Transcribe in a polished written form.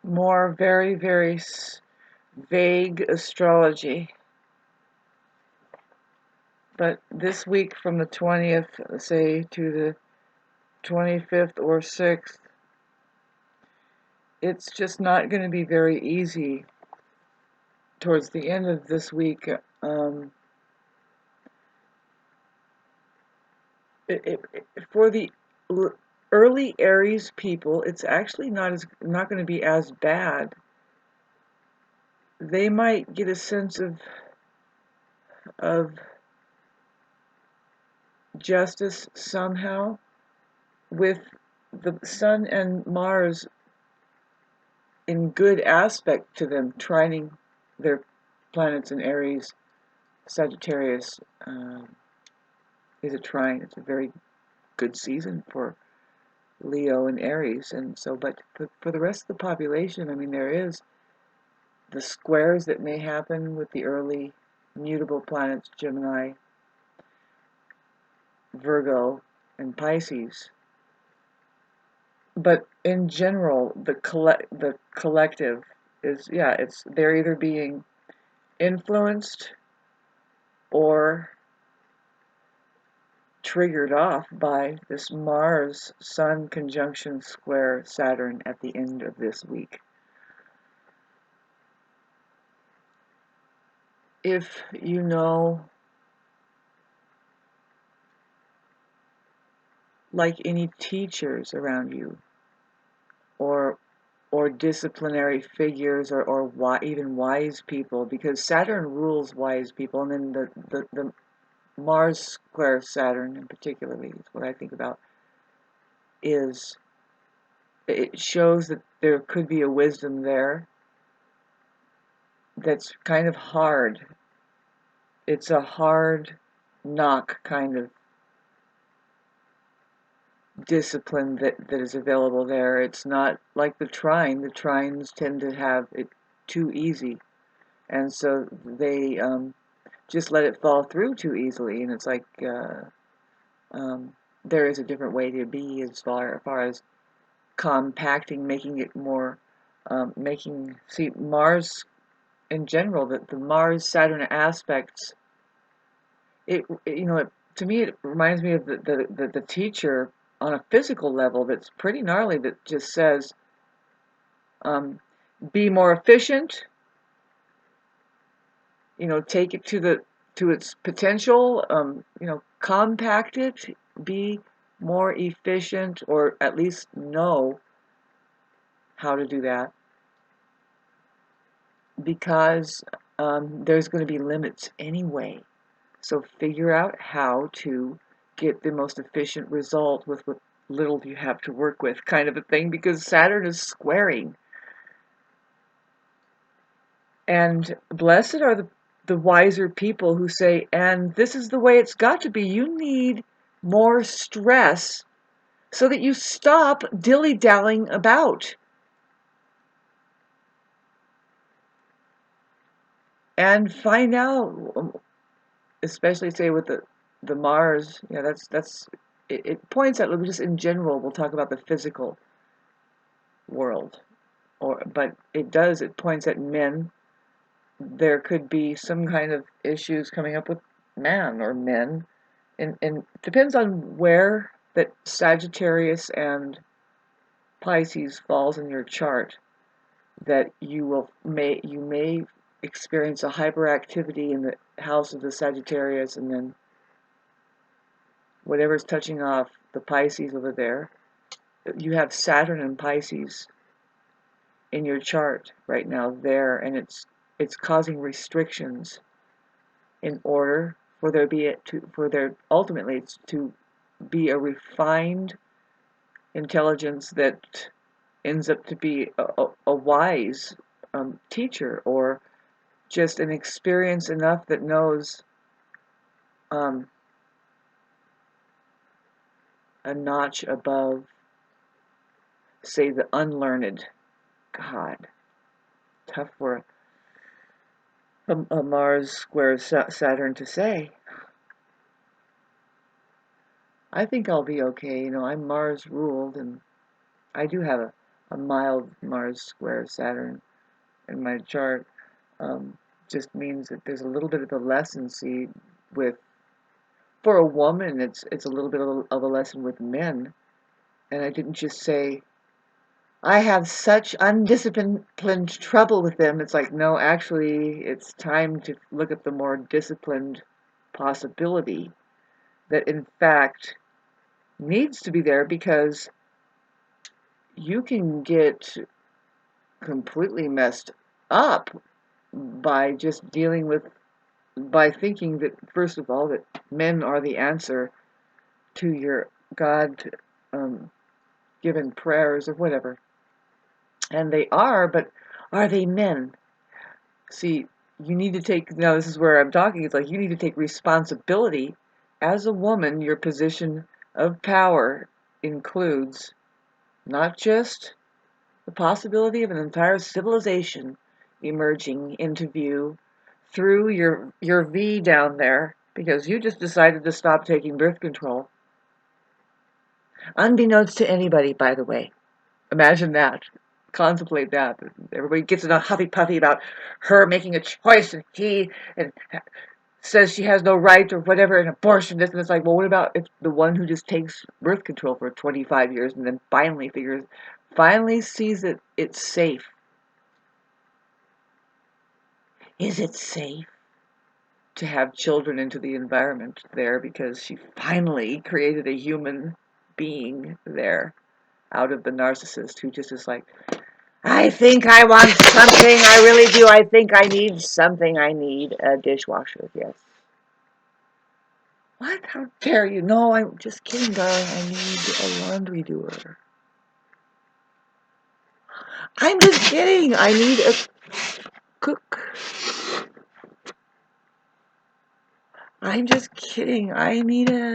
more very, very vague astrology. But this week from the 20th, say, to the 25th or 6th, it's just not going to be very easy towards the end of this week. For the early Aries people, it's actually not going to be as bad. They might get a sense of justice somehow with the Sun and Mars in good aspect to them, trining their planets in Aries. Sagittarius is a trine. It's a very good season for Leo and Aries, and so, but for the rest of the population, I mean, there is the squares that may happen with the early mutable planets, Gemini, Virgo, and Pisces. But in general, the collective is, yeah, they're either being influenced or triggered off by this Mars Sun conjunction square Saturn at the end of this week. If you know, like any teachers around you, or disciplinary figures, or even wise people, because Saturn rules wise people, and then the Mars square Saturn in particularly is what I think about, is it shows that there could be a wisdom there that's kind of hard. It's a hard knock kind of discipline that is available there. It's not like the trine. The trines tend to have it too easy, and so they just let it fall through too easily. And it's like there is a different way to be as far as compacting, making it more, see, Mars in general, the Mars Saturn aspects. To me, it reminds me of the teacher on a physical level that's pretty gnarly, that just says, be more efficient, take it to its potential, compact it, be more efficient, or at least know how to do that, because there's going to be limits anyway. So figure out how to get the most efficient result with what little you have to work with, kind of a thing, because Saturn is squaring. And blessed are the wiser people who say, and this is the way it's got to be. You need more stress so that you stop dilly-dallying about. And find out, especially say with the Mars, it points out, just in general, we'll talk about the physical world, but it points at men. There could be some kind of issues coming up with man or men, and depends on where that Sagittarius and Pisces falls in your chart, that you may experience a hyperactivity in the house of the Sagittarius, and then whatever's touching off the Pisces over there, you have Saturn and Pisces in your chart right now there, and it's causing restrictions in order for there ultimately to be a refined intelligence that ends up to be a wise teacher, or just an experience enough that knows a notch above, say, the unlearned. God, tough for a Mars square Saturn to say. I think I'll be okay. I'm Mars ruled, and I do have a mild Mars square Saturn in my chart just means that there's a little bit of a lesson. See, with for a woman, it's a little bit of a lesson with men. And I didn't just say I have such undisciplined trouble with them. It's like, no, actually, it's time to look at the more disciplined possibility that, in fact, needs to be there, because you can get completely messed up by just dealing with, by thinking that, first of all, that men are the answer to your God given prayers or whatever. And they are, but are they men? See, you need to take, now this is where I'm talking, it's like you need to take responsibility. As a woman, your position of power includes not just the possibility of an entire civilization emerging into view through your V down there, because you just decided to stop taking birth control. Unbeknownst to anybody, by the way. Imagine that. Contemplate that. Everybody gets in a huffy puffy about her making a choice, and says she has no right or whatever, and abortion this, and it's like, well, what about if the one who just takes birth control for 25 years and then finally sees that it's safe? Is it safe to have children into the environment there because she finally created a human being there out of the narcissist who just is like, I think I want something, I really do, I think I need something, I need a dishwasher, yes. What? How dare you? No, I'm just kidding, darling. I need a laundry doer. I'm just kidding. I need a cook. I'm just kidding. I need a